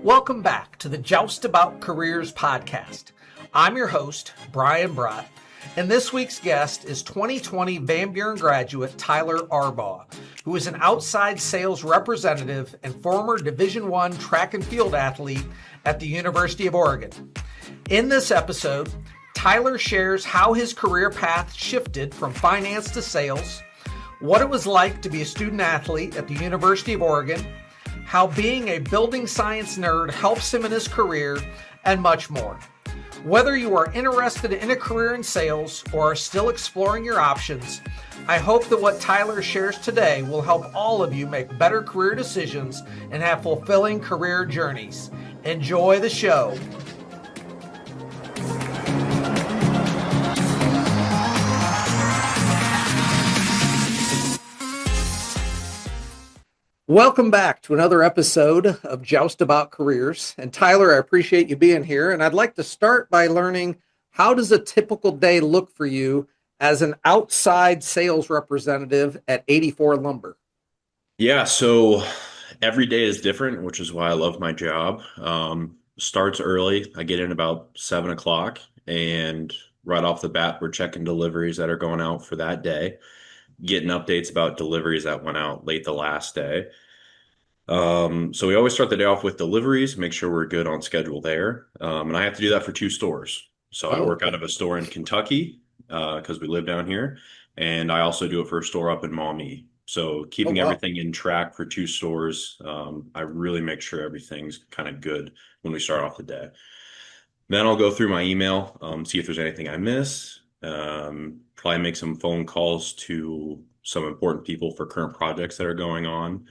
Welcome back to the Joust About Careers podcast. I'm your host, Brian Bratt, and this week's guest is 2020 Van Buren graduate Tyler Arbaugh, who is an outside sales representative and former Division I track and field athlete at the University of Oregon. In this episode, Tyler shares how his career path shifted from finance to sales, what it was like to be a student athlete at the University of Oregon, how being a building science nerd helps him in his career, and much more. Whether you are interested in a career in sales or are still exploring your options, I hope that what Tyler shares today will help all of you make better career decisions and have fulfilling career journeys. Enjoy the show. Welcome back to another episode of Joust About Careers. And Tyler, I appreciate you being here. And I'd like to start by learning, how does a typical day look for you as an outside sales representative at 84 Lumber? Yeah, so every day is different, which is why I love my job. Starts early. I get in about 7 o'clock, and right off the bat, we're checking deliveries that are going out for that day, getting updates about deliveries that went out late the last day. So we always start the day off with deliveries, make sure we're good on schedule there. And I have to do that for 2 stores. So I work out of a store in Kentucky, because we live down here. And I also do it for a store up in Maumee. So keeping everything in track for 2 stores, I really make sure everything's kind of good when we start off the day. Then I'll go through my email, see if there's anything I miss, probably make some phone calls to some important people for current projects that are going on.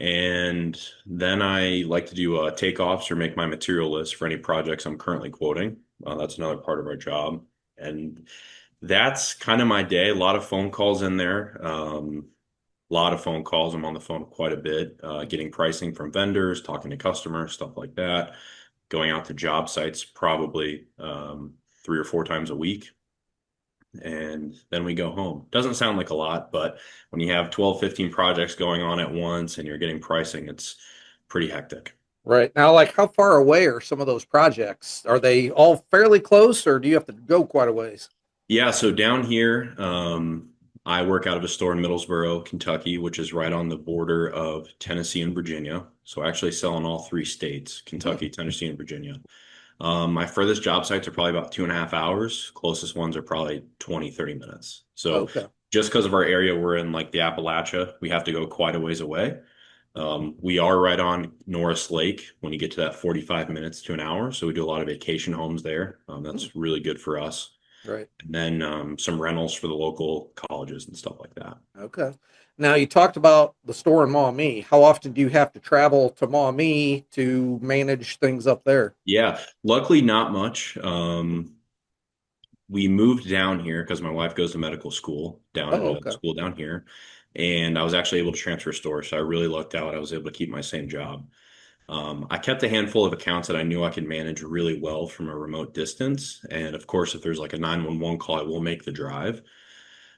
And then I like to do takeoffs or make my material list for any projects I'm currently quoting. That's another part of our job. And that's kind of my day. A lot of phone calls in there. A lot of phone calls. I'm on the phone quite a bit, getting pricing from vendors, talking to customers, stuff like that. Going out to job sites probably 3 or 4 times a week. And then we go home. Doesn't sound like a lot, but when you have 12, 15 projects going on at once and you're getting pricing, it's pretty hectic. Right. Now, like, how far away are some of those projects? Are they all fairly close, or do you have to go quite a ways? Yeah, so down here, I work out of a store in Middlesboro, Kentucky, which is right on the border of Tennessee and Virginia. So I actually sell in all 3 states, Kentucky, Tennessee, and Virginia. My furthest job sites are probably about 2.5 hours. Closest ones are probably 20, 30 minutes. So just because of our area, we're in like the Appalachia, we have to go quite a ways away. We are right on Norris Lake when you get to that 45 minutes to an hour. So we do a lot of vacation homes there. That's really good for us. Right. And then some rentals for the local colleges and stuff like that. Okay. Now, you talked about the store in Maumee. How often do you have to travel to Maumee to manage things up there? Yeah, luckily not much. We moved down here because my wife goes to medical school school down here. And I was actually able to transfer stores. So I really lucked out. I was able to keep my same job. I kept a handful of accounts that I knew I could manage really well from a remote distance. And of course, if there's like a 911 call, I will make the drive.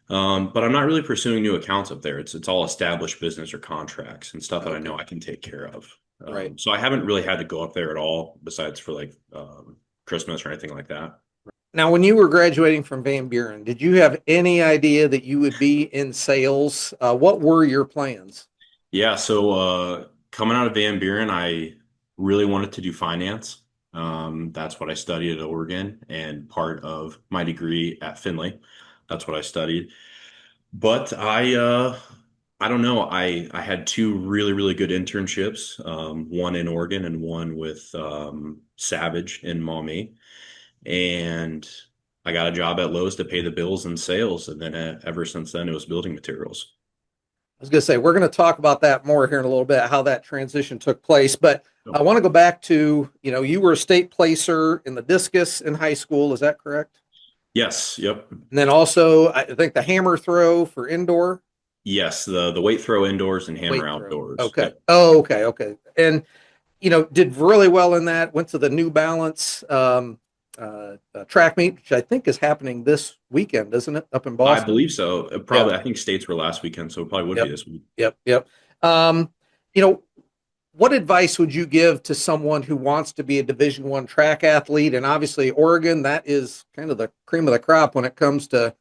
But I'm not really pursuing new accounts up there. It's all established business or contracts and stuff that I know I can take care of. Right. So I haven't really had to go up there at all, besides for like Christmas or anything like that. Now, when you were graduating from Van Buren, did you have any idea that you would be in sales? What were your plans? Yeah, so coming out of Van Buren, I really wanted to do finance. That's what I studied at Oregon, and part of my degree at Findlay. That's what I studied. But I don't know. I had 2 really, really good internships, one in Oregon and one with Savage in Maumee. And I got a job at Lowe's to pay the bills and sales. And then ever since then, it was building materials. I was going to say, we're going to talk about that more here in a little bit, how that transition took place. But I want to go back to, you were a state placer in the discus in high school. Is that correct? Yes. Yep. And then also, I think the hammer throw for indoor. Yes. The weight throw indoors and hammer outdoors. Okay. Yep. Oh, okay. Okay. And, did really well in that, went to the New Balance track meet, which I think is happening this weekend, isn't it? Up in Boston? I believe so. Probably. Yeah. I think states were last weekend, so it probably would be this week. Yep. What advice would you give to someone who wants to be a Division I track athlete? And obviously, Oregon, that is kind of the cream of the crop when it comes to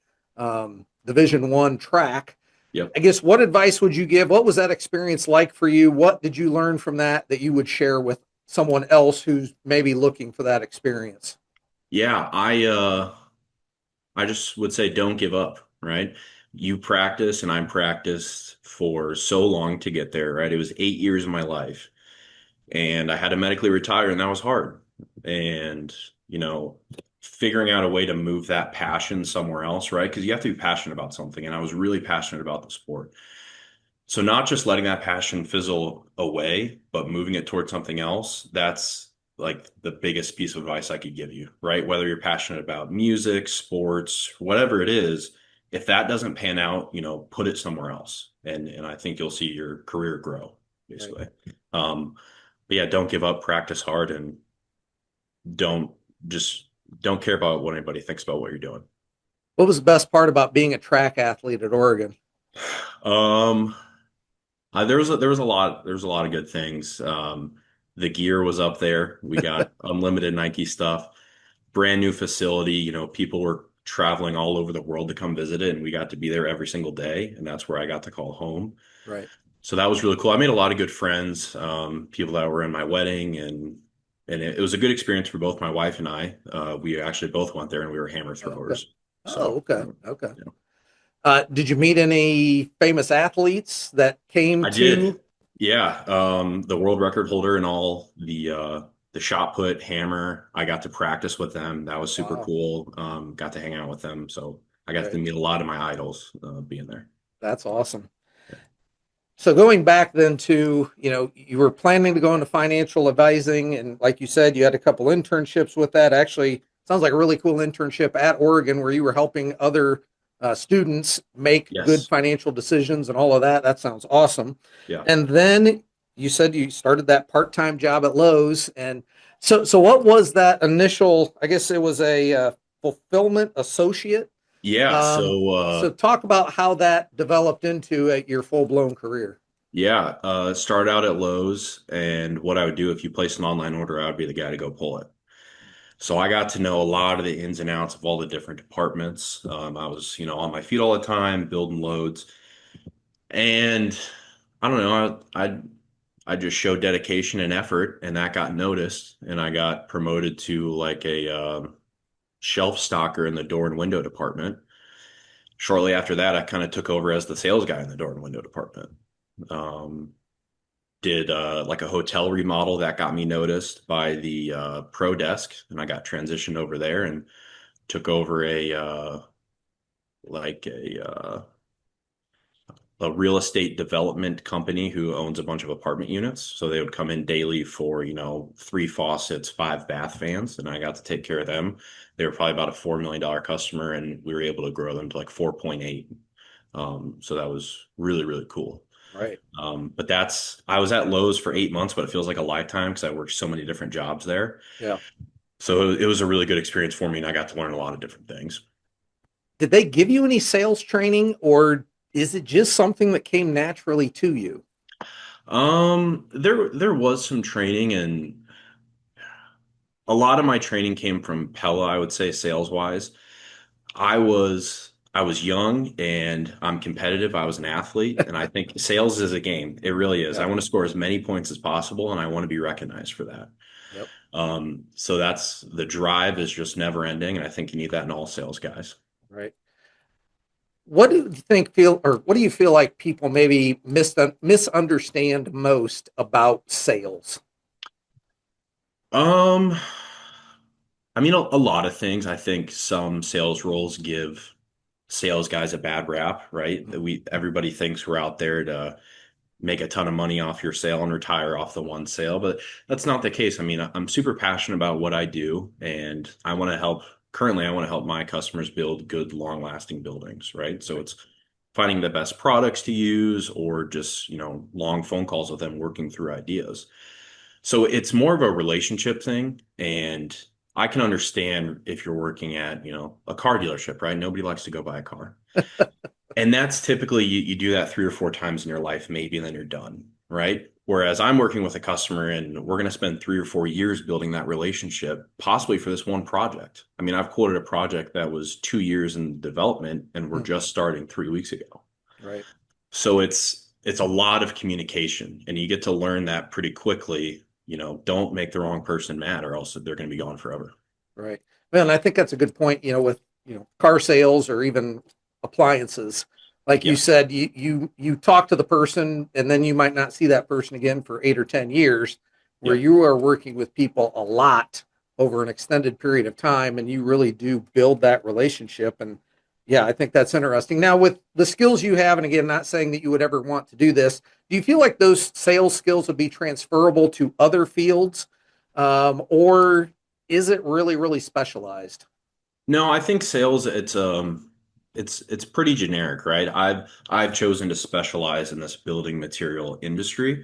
Division I track. Yep. I guess what advice would you give? What was that experience like for you? What did you learn from that that you would share with someone else who's maybe looking for that experience? Yeah, I just would say don't give up, right? You practice and I practiced for so long to get there, right? It was 8 years of my life and I had to medically retire and that was hard. And, you know, figuring out a way to move that passion somewhere else, right? Because you have to be passionate about something. And I was really passionate about the sport. So not just letting that passion fizzle away, but moving it towards something else, that's like the biggest piece of advice I could give you, right? Whether you're passionate about music, sports, whatever it is, if that doesn't pan out, put it somewhere else. And I think you'll see your career grow, Right. basically. Um, but yeah, don't give up, practice hard, and don't just don't care about what anybody thinks about what you're doing. What was the best part about being a track athlete at Oregon? Um, there was a lot of good things. The gear was up there. We got unlimited Nike stuff, brand new facility. People were traveling all over the world to come visit it, and we got to be there every single day, and that's where I got to call home. Right. So that was really cool. I made a lot of good friends, people that were in my wedding, and it was a good experience for both my wife and I. We actually both went there, and we were hammer Oh, okay. throwers. Oh, So, okay. Okay. yeah. Did you meet any famous athletes that came I to? did. Yeah. The world record holder and all the shot put hammer. I got to practice with them. That was super Wow. cool. Got to hang out with them. So I got to Right. meet a lot of my idols being there. That's awesome. So going back then to, you were planning to go into financial advising, and like you said, you had a couple internships with that. Actually, sounds like a really cool internship at Oregon where you were helping other students make good Yes. financial decisions and all of that. That sounds awesome. Yeah. And then you said you started that part-time job at Lowe's, and so what was that initial? I guess it was a fulfillment associate. Yeah. So talk about how that developed into your full-blown career. Yeah. Started out at Lowe's, and what I would do if you placed an online order, I would be the guy to go pull it. So I got to know a lot of the ins and outs of all the different departments. I was, on my feet all the time, building loads. And I don't know, I just showed dedication and effort, and that got noticed. And I got promoted to like a shelf stocker in the door and window department. Shortly after that, I kind of took over as the sales guy in the door and window department. Um, did like a hotel remodel that got me noticed by the pro desk, and I got transitioned over there and took over like a real estate development company who owns a bunch of apartment units. So they would come in daily for, 3 faucets, 5 bath fans, and I got to take care of them. They were probably about a $4 million customer, and we were able to grow them to like 4.8. So that was really, really cool. Right. But I was at Lowe's for 8 months, but it feels like a lifetime because I worked so many different jobs there. Yeah. So it was a really good experience for me, and I got to learn a lot of different things. Did they give you any sales training, or is it just something that came naturally to you? There was some training, and a lot of my training came from Pella, I would say, sales wise. I was young and I'm competitive. I was an athlete, and I think sales is a game. It really is. I Yeah. want to score as many points as possible, and I want to be recognized for that. Yep. So that's the drive is just never ending, and I think you need that in all sales guys. Right. What do you think feel or what do you feel like people maybe misunderstand most about sales? Um, I mean, a lot of things. I think some sales roles give sales guys a bad rap, right? That everybody thinks we're out there to make a ton of money off your sale and retire off the one sale, but that's not the case. I mean, I'm super passionate about what I do, and currently I want to help my customers build good, long-lasting buildings, right? So Right. it's finding the best products to use or just, long phone calls with them working through ideas. So it's more of a relationship thing. And I can understand if you're working at, a car dealership, right? Nobody likes to go buy a car. And that's typically you do that 3 or 4 times in your life, maybe, and then you're done, right? Whereas I'm working with a customer and we're going to spend 3 or 4 years building that relationship, possibly for this one project. I mean, I've quoted a project that was 2 years in development and we're Hmm. just starting 3 weeks ago. Right. So it's a lot of communication and you get to learn that pretty quickly. Don't make the wrong person mad or else they're going to be gone forever. Right. Well, and I think that's a good point, with, car sales or even appliances. Like you Yeah. said, you talk to the person and then you might not see that person again for 8 or 10 years, where Yep. you are working with people a lot over an extended period of time and you really do build that relationship. And yeah, I think that's interesting. Now, with the skills you have, and again, not saying that you would ever want to do this, do you feel like those sales skills would be transferable to other fields? Or is it really, really specialized? No, I think sales it's pretty generic, right? I've chosen to specialize in this building material industry,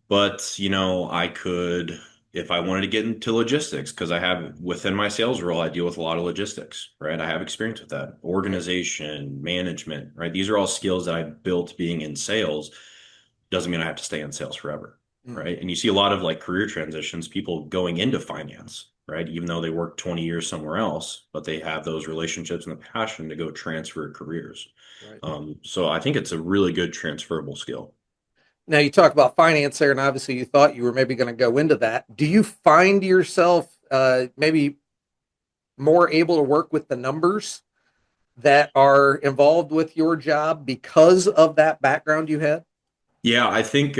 but I could if I wanted to get into logistics because I have within my sales role, I deal with a lot of logistics, right? I have experience with that. Right. Organization, management, right? These are all skills that I built being in sales. Doesn't mean I have to stay in sales forever, Mm. right? And you see a lot of like career transitions, people going into finance, right? Even though they work 20 years somewhere else, but they have those relationships and the passion to go transfer careers. Right. So I think it's a really good transferable skill. Now you talk about finance there, and obviously you thought you were maybe going to go into that. Do you find yourself maybe more able to work with the numbers that are involved with your job because of that background you had? Yeah, I think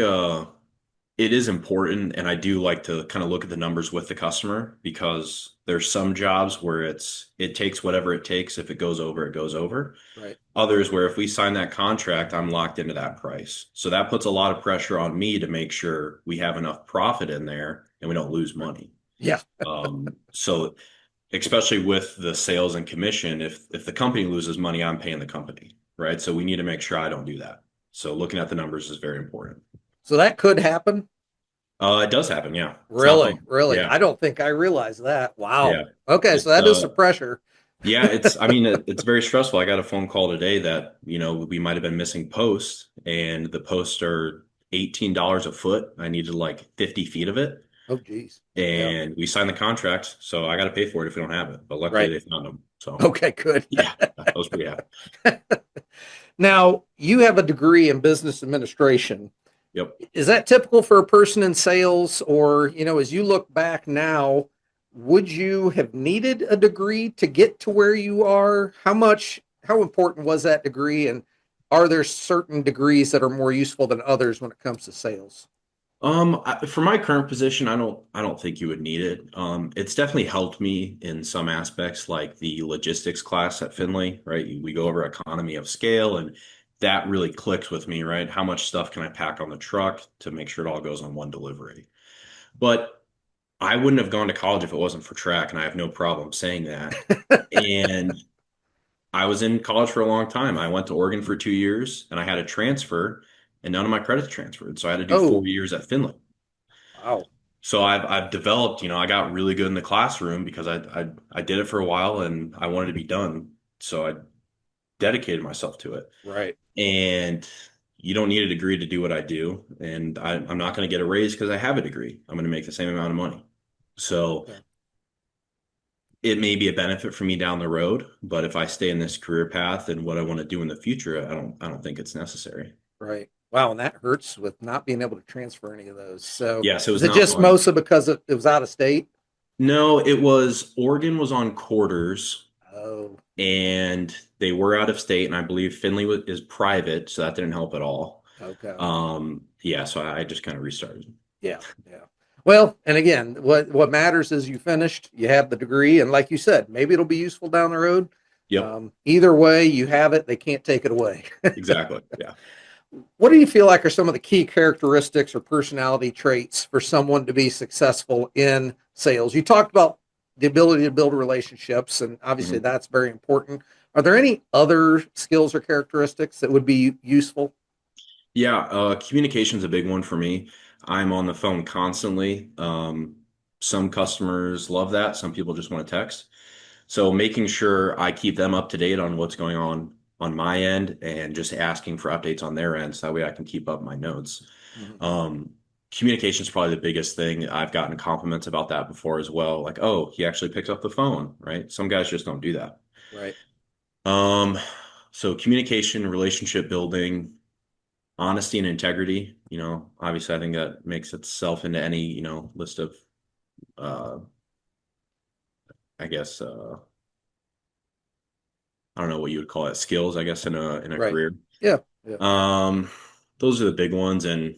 it is important, and I do like to kind of look at the numbers with the customer because there's some jobs where it takes whatever it takes. If it goes over, it goes over. Right. Others where if we sign that contract, I'm locked into that price. So that puts a lot of pressure on me to make sure we have enough profit in there and we don't lose money. Yeah. So especially with the sales and commission, if the company loses money, I'm paying the company, right? So we need to make sure I don't do that. So looking at the numbers is very important. So that could happen. It does happen, yeah. It's not Really, fun. really. Yeah, I don't think I realized that. Wow. yeah. Okay, so It's that is some pressure. yeah, I mean it's very stressful. I got a phone call today that, we might have been missing posts and the posts are $18 a foot. I needed like 50 feet of it. Oh, geez. Yeah. And we signed the contract, so I got to pay for it if we don't have it. But luckily Right. they found them. So Okay, good. yeah, I was pretty happy. Now, you have a degree in business administration. Yep. Is that typical for a person in sales? Or, as you look back now, would you have needed a degree to get to where you are? How important was that degree? And are there certain degrees that are more useful than others when it comes to sales? For my current position, I don't think you would need it. It's definitely helped me in some aspects, like the logistics class at Findlay, right? We go over economy of scale, and that really clicked with me, right? How much stuff can I pack on the truck to make sure it all goes on one delivery? But I wouldn't have gone to college if it wasn't for track, and I have no problem saying that. And I was in college for a long time. I went to Oregon for 2 years, and I had a transfer, and none of my credits transferred, so I had to do Oh, 4 years at Findlay. wow. So I've developed, I got really good in the classroom because I did it for a while and I wanted to be done. So I dedicated myself to it. Right. And you don't need a degree to do what I do. And I'm not going to get a raise because I have a degree. I'm going to make the same amount of money. So Okay. it may be a benefit for me down the road, but if I stay in this career path and what I want to do in the future, I don't think it's necessary. Right. Wow, and that hurts with not being able to transfer any of those. So Yeah, so it is was it not just fun. mostly because it was out of state? No, it was Oregon was on quarters Oh, and they were out of state, and I believe is private, so that didn't help at all. okay. Yeah, so I just kind of restarted. Yeah, yeah. Well, and again, what matters is you finished, you have the degree, and like you said, maybe it'll be useful down the road. Yep, Either way, you have it; they can't take it away. exactly. Yeah. What do you feel like are some of the key characteristics or personality traits for someone to be successful in sales? You talked about the ability to build relationships, and obviously Mhm. that's very important. Are there any other skills or characteristics that would be useful? Yeah, communication's a big one for me. I'm on the phone constantly. Some customers love that. Some people just want to text. So making sure I keep them up to date on what's going on my end and just asking for updates on their end so that way I can keep up my notes. Mhm. Communication is probably the biggest thing. I've gotten compliments about that before as well. Like, oh, he actually picks up the phone, right? Some guys just don't do that. Right. Um, so communication, relationship building, honesty and integrity, obviously I think that makes itself into any, list of, uh, I guess, I don't know what you would call it, skills, I guess, in a Right. career. Yeah. Yeah. Um, those are the big ones. And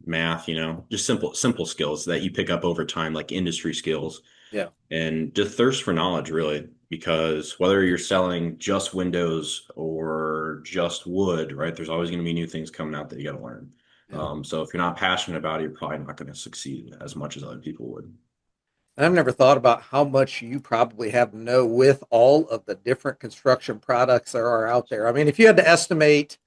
math, just simple skills that you pick up over time, like industry skills, Yeah. and just thirst for knowledge, really, because whether you're selling just windows or just wood, right, there's always going to be new things coming out that you got to learn. Yeah. So if you're not passionate about it, you're probably not going to succeed as much as other people would. I've never thought about how much you probably have to know with all of the different construction products there are out there. I mean, if you had to estimate,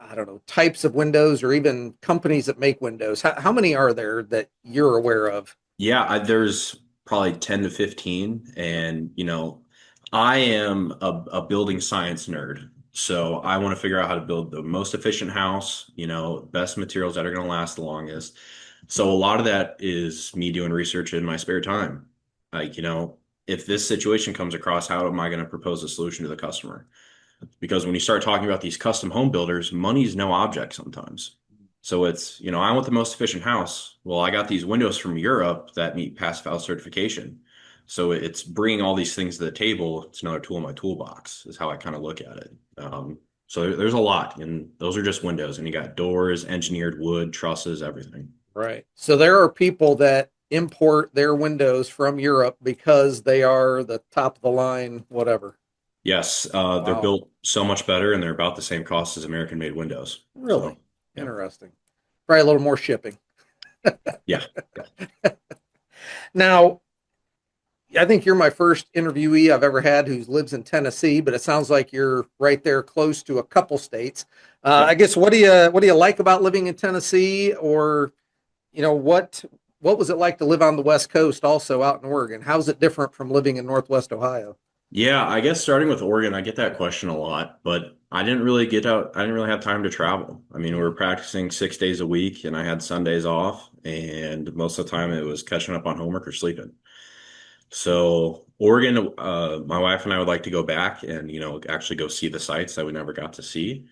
I don't know, types of windows or even companies that make windows, how many are there that you're aware of? Yeah, there's probably 10 to 15. Yeah. And, I am a building science nerd. So I want to figure out how to build the most efficient house, best materials that are going to last the longest. So a lot of that is me doing research in my spare time. Like, if this situation comes across, how am I going to propose a solution to the customer? Because when you start talking about these custom home builders, money's no object sometimes. So it's, I want the most efficient house. Well, I got these windows from Europe that meet pass fail certification. So it's bringing all these things to the table. It's another tool in my toolbox, is how I kind of look at it. So there's a lot, and those are just windows. And you got doors, engineered wood, trusses, everything. Right. So there are people that import their windows from Europe because they are the top of the line, whatever. Yes, they're Wow. built so much better, and they're about the same cost as American-made windows. Really So, yeah, interesting. Probably a little more shipping. yeah, yeah. Now, I think you're my first interviewee I've ever had who lives in Tennessee, but it sounds like you're right there close to a couple states. I Yep. guess what do you like about living in Tennessee, or what was it like to live on the West Coast, also out in Oregon? How's it different from living in Northwest Ohio? Yeah, I guess starting with Oregon, I get that question a lot, but I didn't really get out. I didn't really have time to travel. I mean, we were practicing 6 days a week and I had Sundays off, and most of the time it was catching up on homework or sleeping. So Oregon, my wife and I would like to go back and, actually go see the sites that we never got to see.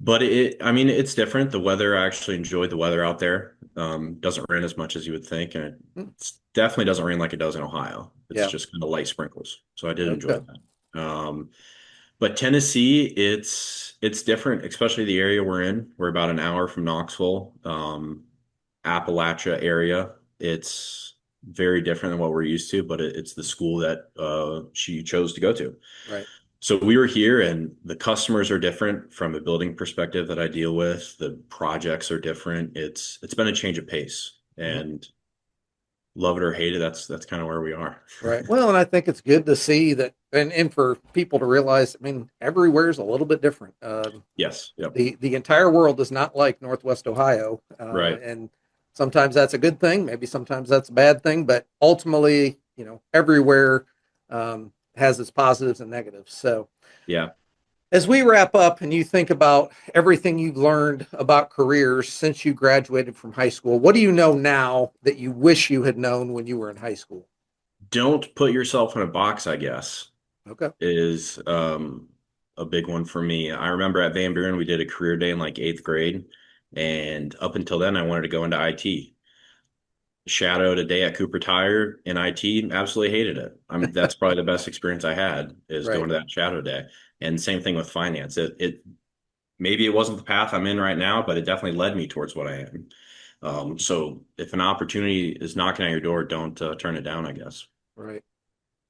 But I mean, it's different. The weather, I actually enjoyed the weather out there. Doesn't rain as much as you would think, and Hmm. it definitely doesn't rain like it does in Ohio. It's Yeah. just kind of light sprinkles. So I did enjoy Okay. that. But Tennessee, it's different, especially the area we're in. We're about an hour from Knoxville, Appalachia area. It's very different than what we're used to, but it's the school that she chose to go to. Right. So we were here, and the customers are different from a building perspective that I deal with. The projects are different. It's been a change of pace, Mhm. and love it or hate it, that's kind of where we are. Right. Well, and I think it's good to see that, and for people to realize. I mean, everywhere's a little bit different. Yes. Yep. The entire world is not like Northwest Ohio, Right. and sometimes that's a good thing. Maybe sometimes that's a bad thing. But ultimately, everywhere has its positives and negatives. So Yeah. as we wrap up, and you think about everything you've learned about careers since you graduated from high school, what do you know now that you wish you had known when you were in high school? Don't put yourself in a box, I guess, Okay. is a big one for me. I remember at Van Buren, we did a career day in like eighth grade. And up until then, I wanted to go into IT. Shadowed a day at Cooper Tire in IT, absolutely hated it. That's probably the best experience I had, is Right. going to that shadow day. And same thing with finance. It maybe it wasn't the path I'm in right now, but it definitely led me towards what I am. So if an opportunity is knocking at your door, don't turn it down, I guess. Right.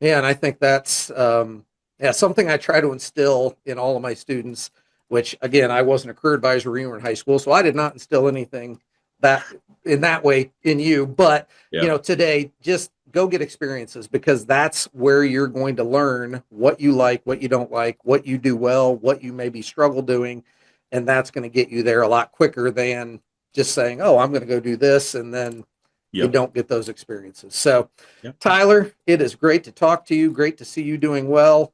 Yeah, and I think that's yeah, something I try to instill in all of my students. Which again, I wasn't a career advisor when you were in high school, so I did not instill anything that in that way in you. But Yeah. today, just go get experiences, because that's where you're going to learn what you like, what you don't like, what you do well, what you maybe struggle doing, and that's going to get you there a lot quicker than just saying, "Oh, I'm going to go do this," and then you Yep. don't get those experiences. So, Yep. Tyler, it is great to talk to you. Great to see you doing well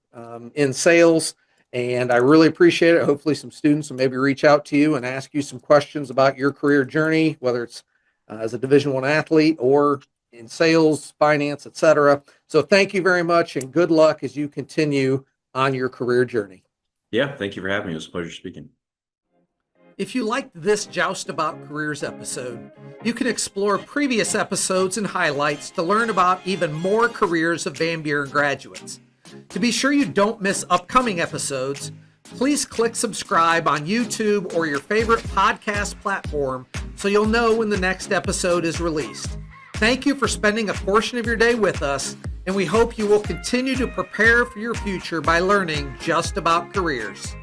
in sales. And I really appreciate it. Hopefully some students will maybe reach out to you and ask you some questions about your career journey, whether it's as a Division I athlete or in sales, finance, etc. So thank you very much and good luck as you continue on your career journey. Yeah, thank you for having me. It was a pleasure speaking. If you liked this Joust About Careers episode, you can explore previous episodes and highlights to learn about even more careers of Van Buren graduates. To be sure you don't miss upcoming episodes, please click subscribe on YouTube or your favorite podcast platform so you'll know when the next episode is released. Thank you for spending a portion of your day with us, and we hope you will continue to prepare for your future by learning just about careers.